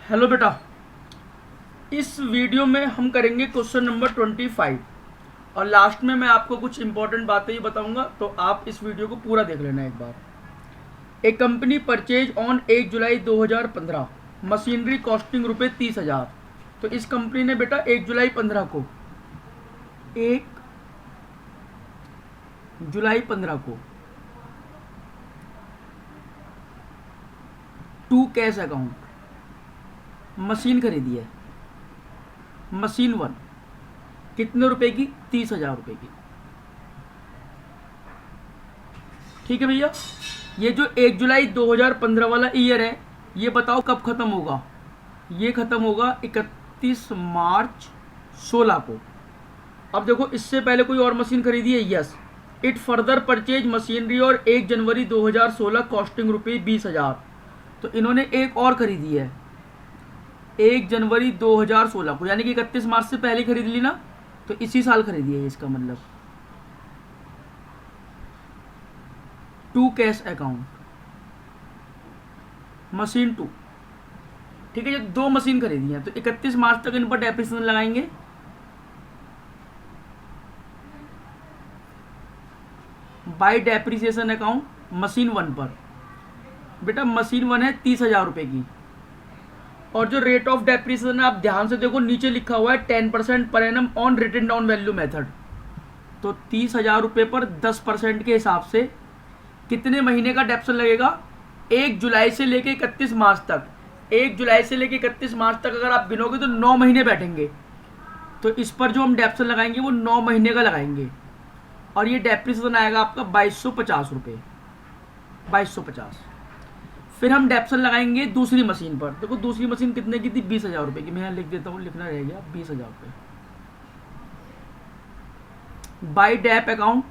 Hello बेटा, इस video में हम करेंगे क्वेश्चन नंबर 25 और लास्ट में मैं आपको कुछ इंपॉर्टेंट बातें ही बताऊंगा, तो आप इस वीडियो को पूरा देख लेना एक बार। एक company purchase on 1 July 2015 machinery costing रुपये 30,000। तो इस कंपनी ने बेटा 1 जुलाई 15 को 1 जुलाई 15 को टू कैश अकाउंट मशीन खरीदी है। मशीन 1 कितने रुपए की? 30,000 रुपए की। ठीक है भैया, ये जो 1 जुलाई 2015 वाला ईयर है, ये बताओ कब खत्म होगा? ये खत्म होगा 31 मार्च 16 को। अब देखो, इससे पहले कोई और मशीन खरीदी है? Yes, it further purchase machinery और 1 जनवरी 2016 कॉस्टिंग रुपये 20,000। तो इन्होंने एक और खरीदी है 1 जनवरी 2016 को, यानी कि 31 मार्च से पहले खरीद ली ना, तो इसी साल खरीदी है। इसका मतलब टू कैश अकाउंट मशीन 2। ठीक है, ये 2 मशीन खरीदी है, तो 31 मार्च तक इन पर डेप्रिसिएशन लगाएंगे। बाय डेप्रिसिएशन अकाउंट मशीन 1 पर। बेटा मशीन 1 है 30,000 रुपए की, और जो रेट ऑफ डेप्रिसिएशन आप ध्यान से देखो, नीचे लिखा हुआ है 10% per annum on written down value method. तो 30,000 रुपये पर 10% के हिसाब से कितने महीने का डेप्सन लगेगा? 1 जुलाई से लेके 31 मार्च तक। 1 जुलाई से लेके 31 मार्च तक अगर आप गिनोगे तो 9 महीने बैठेंगे। तो इस पर जो हम डेप्सन लगाएंगे वो 9 महीने का लगाएंगे, और ये डेप्रिसिएशन आएगा आपका 2250 रुपये। 2250। फिर हम डेप्सन लगाएंगे दूसरी मशीन पर। देखो दूसरी मशीन कितने की थी? 20,000 रुपये की। मैं यहाँ लिख देता हूँ, लिखना रह गया 20,000 रुपये। By dep account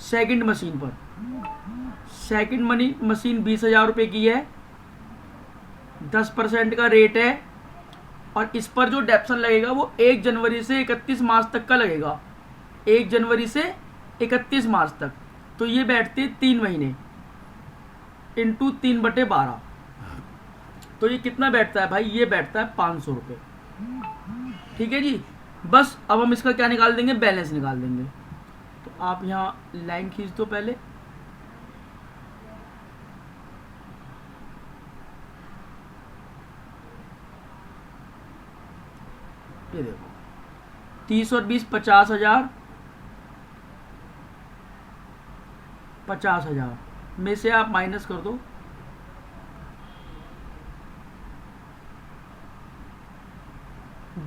second machine पर। सेकंड मशीन 20,000 रुपये की है, 10% का रेट है, और इस पर जो डेप्सन लगेगा वो 1 जनवरी से 31 मार्च तक का लगेगा। 1 जनवरी से 31 मार्च तक, तो ये बैठते 3 महीने इंटू 3/12। तो ये कितना बैठता है भाई? ये बैठता है 500 रुपये। ठीक है जी, बस अब हम इसका क्या निकाल देंगे? बैलेंस निकाल देंगे। तो आप यहाँ लाइन खींच दो पहले। ये देखो 30 और 20 50,000। 50,000 में से आप माइनस कर दो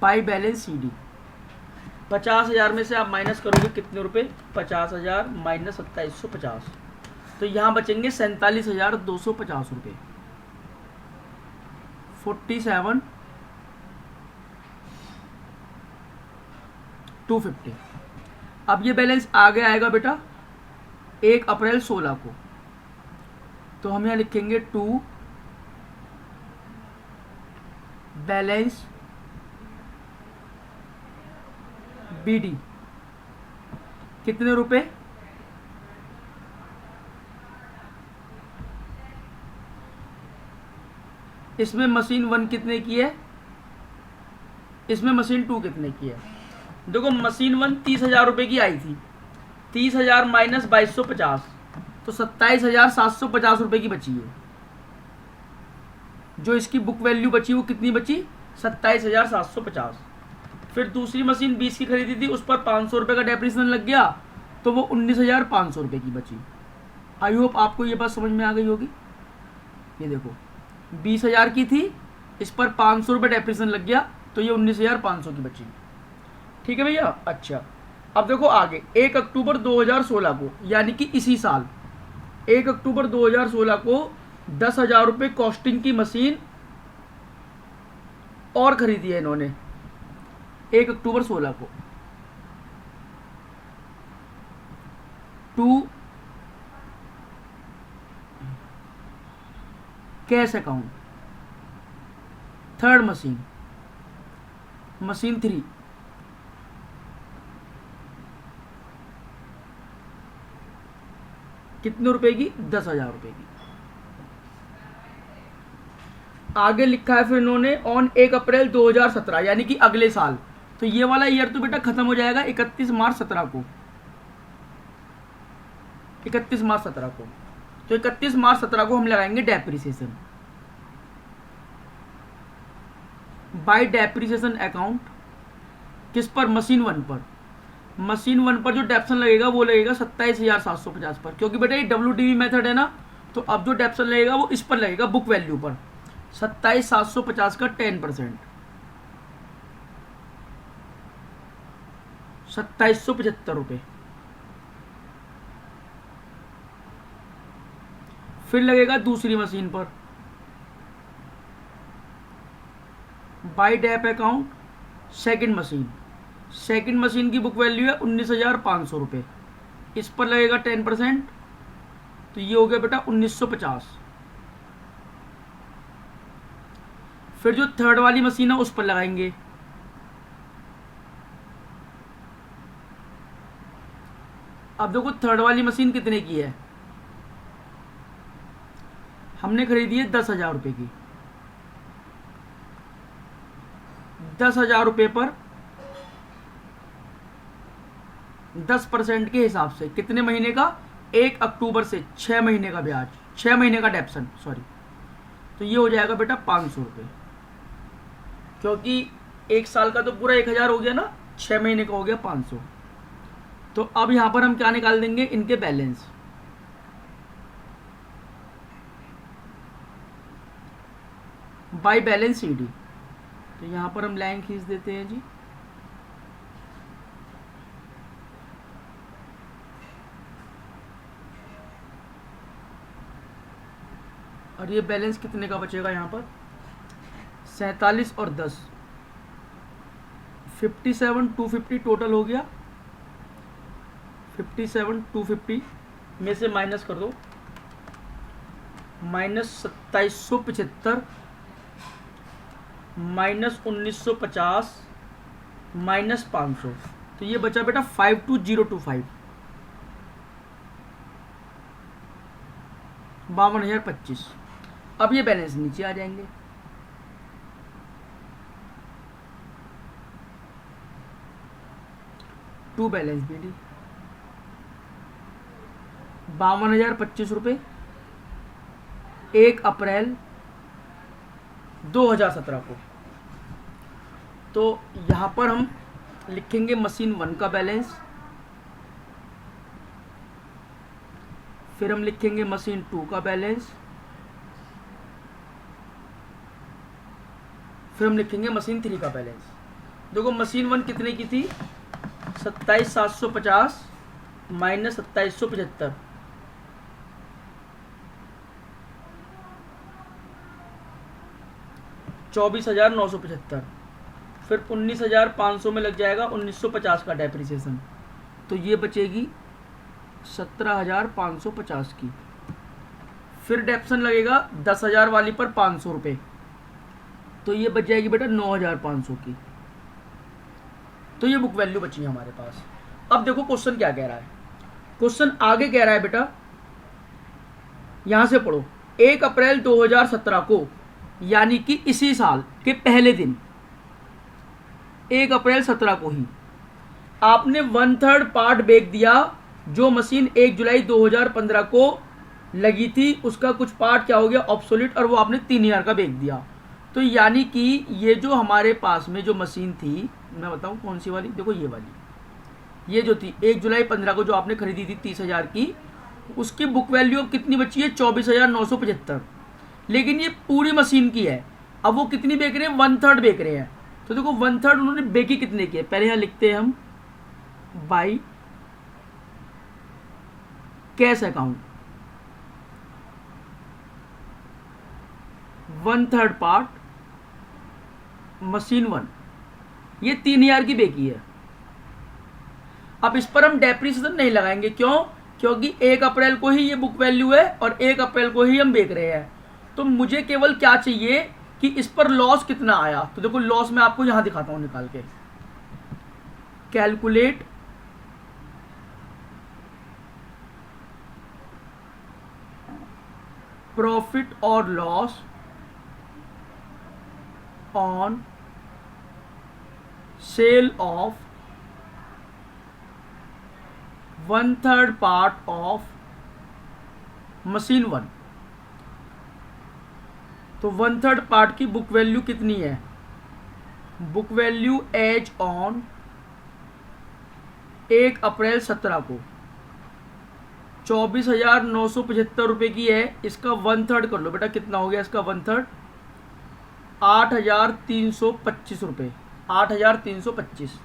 बाई बैलेंस CD। 50,000 में से आप माइनस करोगे कितने रुपए? 50,000 माइनस 2750, तो यहाँ बचेंगे 47,250 रुपये। 47,250। अब ये बैलेंस आगे आएगा बेटा 1 अप्रैल 16 को, तो हम यहाँ लिखेंगे टू बैलेंस BD कितने रुपए? इसमें मशीन 1 कितने की है? इसमें मशीन 2 कितने की है? देखो मशीन 1 30,000 रुपये की आई थी। 30,000 माइनस 2250, तो 27,750 रुपये की बची है। जो इसकी बुक वैल्यू बची वो कितनी बची? 27,750। फिर दूसरी मशीन 20 की खरीदी थी, उस पर 500 रुपये का डेप्रिसिएशन लग गया, तो वो 19,500 रुपये की बची। आई होप आपको ये बात समझ में आ गई होगी। ये देखो 20,000 की थी, इस पर 500 रुपये डेप्रिसिएशन लग गया, तो ये 19,500 की बची। ठीक है भैया। अच्छा, अब देखो आगे 1 अक्टूबर 2016 को, यानी कि इसी साल 1 अक्टूबर 2016 को 10,000 रुपये कॉस्टिंग की मशीन और खरीदी है इन्होंने। 1 अक्टूबर 16 को to cash account third machine, machine 3। कितने रुपए की? 10,000 रुपये की। आगे लिखा है फिर इन्होंने ऑन 1 अप्रैल 2017, यानी कि अगले साल। तो ये वाला ईयर तो बेटा खत्म हो जाएगा 31 मार्च 17 को, 31 मार्च 17 को। तो 31 मार्च 17 को हम लगाएंगे डेप्रिसिएशन। बाय डेप्रिसिएशन अकाउंट किस पर? मशीन 1 पर। मशीन 1 पर जो डेप्सन लगेगा वो लगेगा 27,750 पर, क्योंकि बेटा ये WDV मेथड है ना, तो अब जो डेप्सन लगेगा वो इस पर लगेगा, बुक वैल्यू पर। 27,750 का 10%, 2775 रुपये। फिर लगेगा दूसरी मशीन पर, by dep account second machine. Second machine की बुक वैल्यू है 19,500 रुपये, इस पर लगेगा 10%, तो ये हो गया बेटा 1950। फिर जो थर्ड वाली मशीन है उस पर लगाएंगे, अब देखो थर्ड वाली मशीन कितने की है, हमने खरीदी है 10,000 रुपये की। 10,000 रुपये पर 10% के हिसाब से कितने महीने का? 1 अक्टूबर से 6 महीने का ब्याज, 6 महीने का डेप्सन, सॉरी। तो ये हो जाएगा बेटा 500 रुपये, क्योंकि 1 साल का तो पूरा 1,000 हो गया ना, 6 महीने का हो गया 500। तो अब यहां पर हम क्या निकाल देंगे? इनके बैलेंस। By balance CD। तो यहां पर हम लाइन खींच देते हैं जी। और ये बैलेंस कितने का बचेगा यहाँ पर? 47 और 10, 57,250 टोटल हो गया। 57,250 में से माइनस कर दो, -2775 -1950 -500, तो ये बचा बेटा 52,025, 52,025। अब ये बैलेंस नीचे आ जाएंगे। टू बैलेंस BD 52,025 रुपये 1 अप्रैल 2017 को। तो यहाँ पर हम लिखेंगे मशीन 1 का बैलेंस, फिर हम लिखेंगे मशीन 2 का बैलेंस, फिर हम लिखेंगे मशीन 3 का बैलेंस। देखो मशीन 1 कितने की थी? 27,750 माइनस 2775, 24,975। फिर 19,500 में लग जाएगा 1950 का डेप्रिसिएशन, तो ये बचेगी 17,550 की। फिर डेप्सन लगेगा 10,000 वाली पर 500 रुपये, तो ये बच जाएगी बेटा 9,500 की। तो ये बुक वैल्यू बची है हमारे पास। अब देखो क्वेश्चन क्या कह रहा है। क्वेश्चन आगे कह रहा है बेटा, यहां से पढ़ो, 1 अप्रैल 2017 को, यानी कि इसी साल के पहले दिन 1 अप्रैल 17 को ही आपने 1/3 पार्ट बेच दिया। जो मशीन 1 जुलाई 2015 को लगी थी उसका कुछ पार्ट क्या हो गया? ऑब्सोल्यूट, और वो आपने 3,000 का बेच दिया। तो यानी कि ये जो हमारे पास में जो मशीन थी, मैं बताऊं कौन सी वाली, देखो ये वाली, ये जो थी 1 जुलाई 15 को जो आपने खरीदी थी 30,000 की, उसकी बुक वैल्यू अब कितनी बची है? 24,975। लेकिन ये पूरी मशीन की है। अब वो कितनी बेच रहे हैं? 1/3 बेच रहे हैं। तो देखो 1/3 उन्होंने बेची कितने की है? पहले यहाँ लिखते हैं हम by cash account, 1/3 part machine 1, ये 3,000 की बेची है। अब इस पर हम डेप्रिसिएशन नहीं लगाएंगे, क्यों? क्योंकि 1 अप्रैल को ही ये बुक वैल्यू है और 1 अप्रैल को ही हम बेच रहे हैं। तो मुझे केवल क्या चाहिए कि इस पर लॉस कितना आया। तो देखो लॉस मैं आपको यहां दिखाता हूं निकाल के, कैलकुलेट प्रॉफिट और loss on sale of 1/3 part of machine 1। तो 1/3 पार्ट की बुक वैल्यू कितनी है? बुक वैल्यू एज ऑन 1 अप्रैल 17 को 24,975 रुपये की है। इसका 1/3 कर लो बेटा, कितना हो गया इसका 1/3? 8,325 रुपये, 8,325।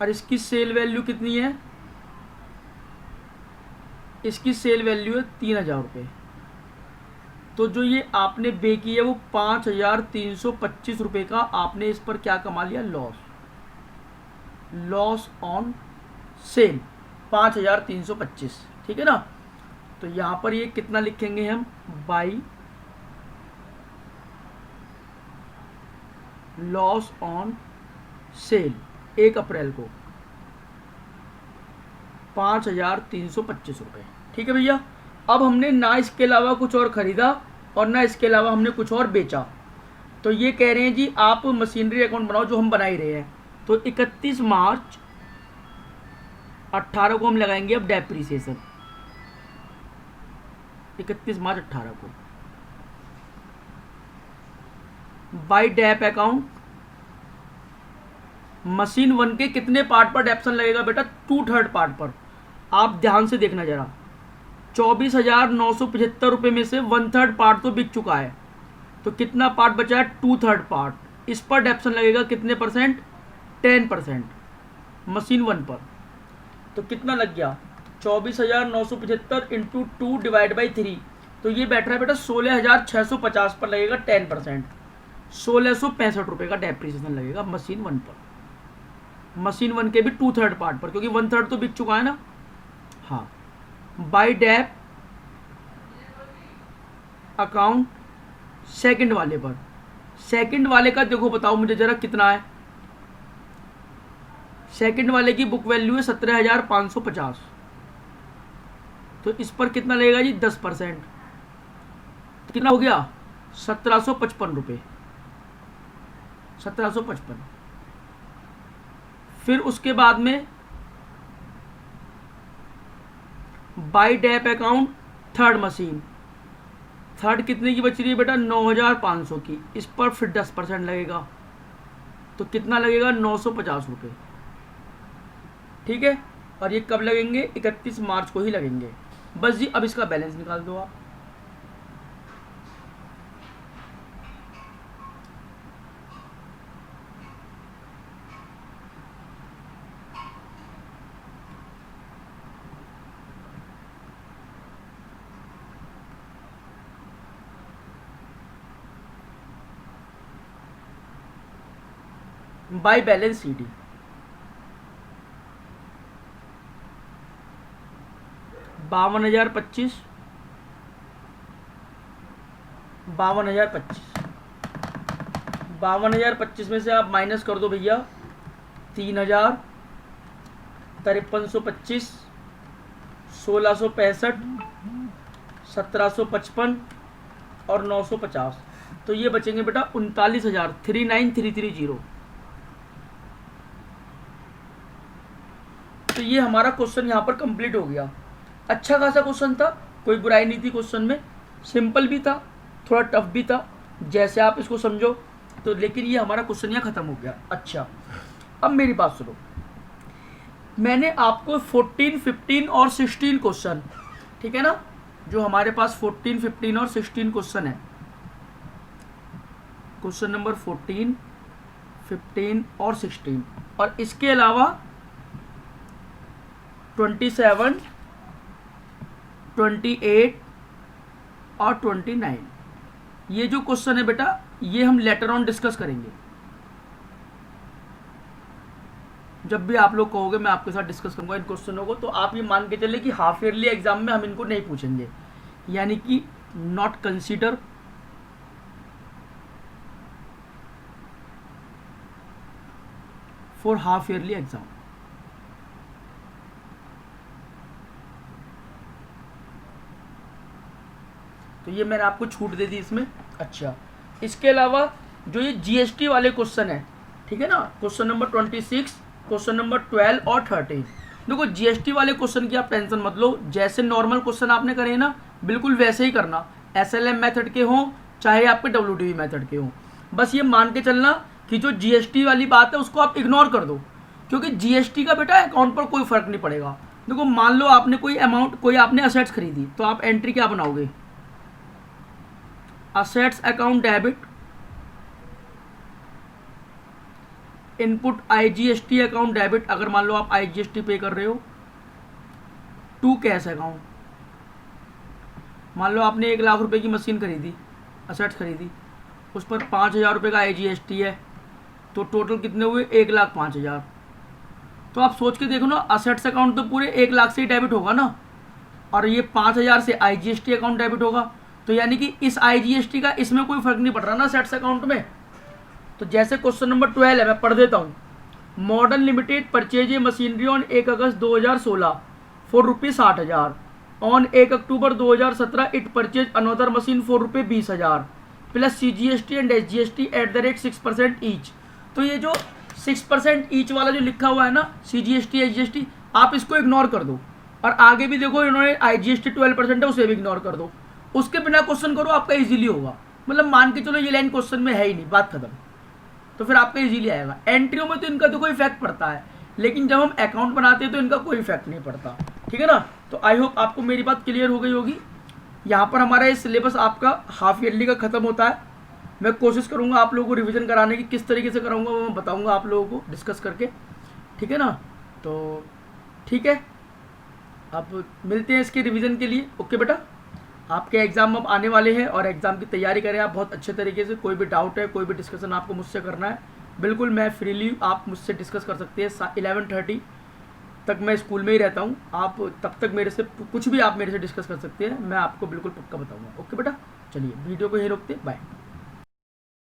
और इसकी सेल वैल्यू कितनी है? इसकी सेल वैल्यू है 3,000 रुपये। तो जो ये आपने पे की है वो 5,325 रुपये का आपने इस पर क्या कमा लिया? लॉस ऑन सेल 5,325, ठीक है ना। तो यहाँ पर ये कितना लिखेंगे हम? बाई लॉस ऑन सेल 1 अप्रैल को 5,325 रुपये, ठीक है भैया। अब हमने ना इसके अलावा कुछ और ख़रीदा और ना इसके अलावा हमने कुछ और बेचा। तो ये कह रहे हैं जी आप मशीनरी अकाउंट बनाओ, जो हम बना ही रहे हैं। तो 31 मार्च 18 को हम लगाएंगे अब डेप्रीसिएशन, 31 मार्च 18 को बाय डेप अकाउंट। मशीन 1 के कितने पार्ट पर डेप्शन लगेगा बेटा? 2/3 पार्ट पर। आप ध्यान से देखना जरा, 24,975 रुपये में से 1/3 पार्ट तो बिक चुका है, तो कितना पार्ट बचा है? 2/3 पार्ट। इस पर डेप्शन लगेगा कितने परसेंट? 10% मशीन 1 पर। तो कितना लग गया? 24,975 इंटू 2 डिवाइड बाई 3। तो ये बैठ रहा है बेटा 16,650 पर लगेगा 10%, 1,665 रुपये का डेप्रीसिएशन लगेगा मशीन 1 पर। मशीन 1 के भी 2/3 पार्ट पर, क्योंकि 1/3 तो बिक चुका है ना। हाँ, बाय डेप अकाउंट सेकंड वाले पर। सेकंड वाले का देखो बताओ मुझे जरा कितना है? सेकंड वाले की बुक वैल्यू है 17,550। तो इस पर कितना लगेगा जी? 10%। कितना हो गया? 1,755 रुपये, 1,755। फिर उसके बाद में by dep account third machine, third कितने की बच रही है बेटा? 9,500 की। इस पर फिर 10% लगेगा, तो कितना लगेगा? 950 रुपये, ठीक है। और ये कब लगेंगे? 31 मार्च को ही लगेंगे। बस जी, अब इसका बैलेंस निकाल दो आप। बाय बैलेंस शीट 52,025, 52,025, 52,025 में से आप माइनस कर दो भैया 3,000, 5325, 1,665, 1,755 और 950। तो ये बचेंगे बेटा 39,000, 39,330। तो ये हमारा क्वेश्चन यहाँ पर कंप्लीट हो गया। अच्छा खासा क्वेश्चन था, कोई बुराई नहीं थी क्वेश्चन में, सिंपल भी था, थोड़ा टफ भी था, जैसे आप इसको समझो। तो लेकिन ये हमारा क्वेश्चन यहाँ खत्म हो गया। अच्छा, अब मेरी बात सुनो, मैंने आपको 14, 15 और 16 क्वेश्चन, ठीक है ना, जो हमारे पास 14, 15 और 16 क्वेश्चन है, क्वेश्चन नंबर 14, 15 और 16, और इसके अलावा 27, 28 और 29, ये जो क्वेश्चन है बेटा ये हम लेटर ऑन डिस्कस करेंगे। जब भी आप लोग कहोगे मैं आपके साथ डिस्कस करूंगा इन क्वेश्चनों को, तो आप ये मान के चले कि हाफ ईयरली एग्जाम में हम इनको नहीं पूछेंगे, यानी कि not consider for half yearly exam. तो ये मैंने आपको छूट दे दी इसमें। अच्छा, इसके अलावा जो ये जीएसटी वाले क्वेश्चन है, ठीक है ना, क्वेश्चन नंबर 26, क्वेश्चन नंबर 12 और 13। देखो जीएसटी वाले क्वेश्चन की आप टेंशन मत लो, जैसे नॉर्मल क्वेश्चन आपने करे ना बिल्कुल वैसे ही करना, एसएलएम मेथड के हों चाहे आपके डब्ल्यूटीवी मेथड के हों। बस ये मान के चलना कि जो जीएसटी वाली बात है उसको आप इग्नोर कर दो, क्योंकि जीएसटी का बेटा अकाउंट पर कोई फर्क नहीं पड़ेगा। देखो मान लो आपने कोई अमाउंट, कोई आपने असेट्स खरीदी, तो आप एंट्री क्या बनाओगे, assets account debit, input IGST account debit, अगर मान लो आप आईजीएसटी पे कर रहे हो, टू कैश अकाउंट। मान लो आपने 1 लाख रुपए की मशीन खरीदी, असेट्स खरीदी, उस पर 5,000 रुपये का आईजीएसटी है, तो टोटल कितने हुए 1,05,000। तो आप सोच के देखो ना, असेट्स अकाउंट तो पूरे 1 लाख से ही डेबिट होगा ना, और ये 5,000 से आईजीएसटी अकाउंट डेबिट होगा, तो यानी कि इस आईजीएसटी का इसमें कोई फर्क नहीं पड़ रहा ना असेट्स अकाउंट में। तो जैसे क्वेश्चन नंबर 12 है, मैं पढ़ देता हूँ। Modern limited purchase a machinery on 1 August 2016 for ₹60,000। On 1 October 2017 it purchase another machine for ₹20,000 plus CGST and SGST at the rate 6% each. तो ये जो 6% ईच वाला जो लिखा हुआ है ना, सीजीएसटी एसजीएसटी, आप इसको इग्नोर कर दो। और आगे भी देखो इन्होंने आईजीएसटी 12% है, उसे भी इग्नोर कर दो। उसके बिना क्वेश्चन करो, आपका इजीली होगा। मतलब मान के चलो ये लाइन क्वेश्चन में है ही नहीं, बात खत्म, तो फिर आपका इजीली आएगा। एंट्रियों में तो इनका तो कोई इफेक्ट पड़ता है, लेकिन जब हम अकाउंट बनाते हैं तो इनका कोई इफेक्ट नहीं पड़ता, ठीक है ना। तो आई होप आपको मेरी बात क्लियर हो गई होगी। यहाँ पर हमारा ये सिलेबस आपका हाफ ईयरली का खत्म होता है। मैं कोशिश करूँगा आप लोगों को रिवीजन कराने की, किस तरीके से कराऊंगा वो मैं बताऊँगा आप लोगों को डिस्कस करके, ठीक है ना। तो ठीक है, अब मिलते हैं इसके रिवीजन के लिए। ओके बेटा, आपके एग्ज़ाम अब आने वाले हैं और एग्ज़ाम की तैयारी करें आप बहुत अच्छे तरीके से। कोई भी डाउट है, कोई भी डिस्कशन आपको मुझसे करना है, बिल्कुल मैं फ्रीली आप मुझसे डिस्कस कर सकते हैं। 11:30 तक मैं स्कूल में ही रहता हूँ, आप तब तक मेरे से कुछ भी आप मेरे से डिस्कस कर सकते हैं, मैं आपको बिल्कुल पक्का बताऊँगा। ओके बेटा, चलिए वीडियो को यहीं रोकते, बाय।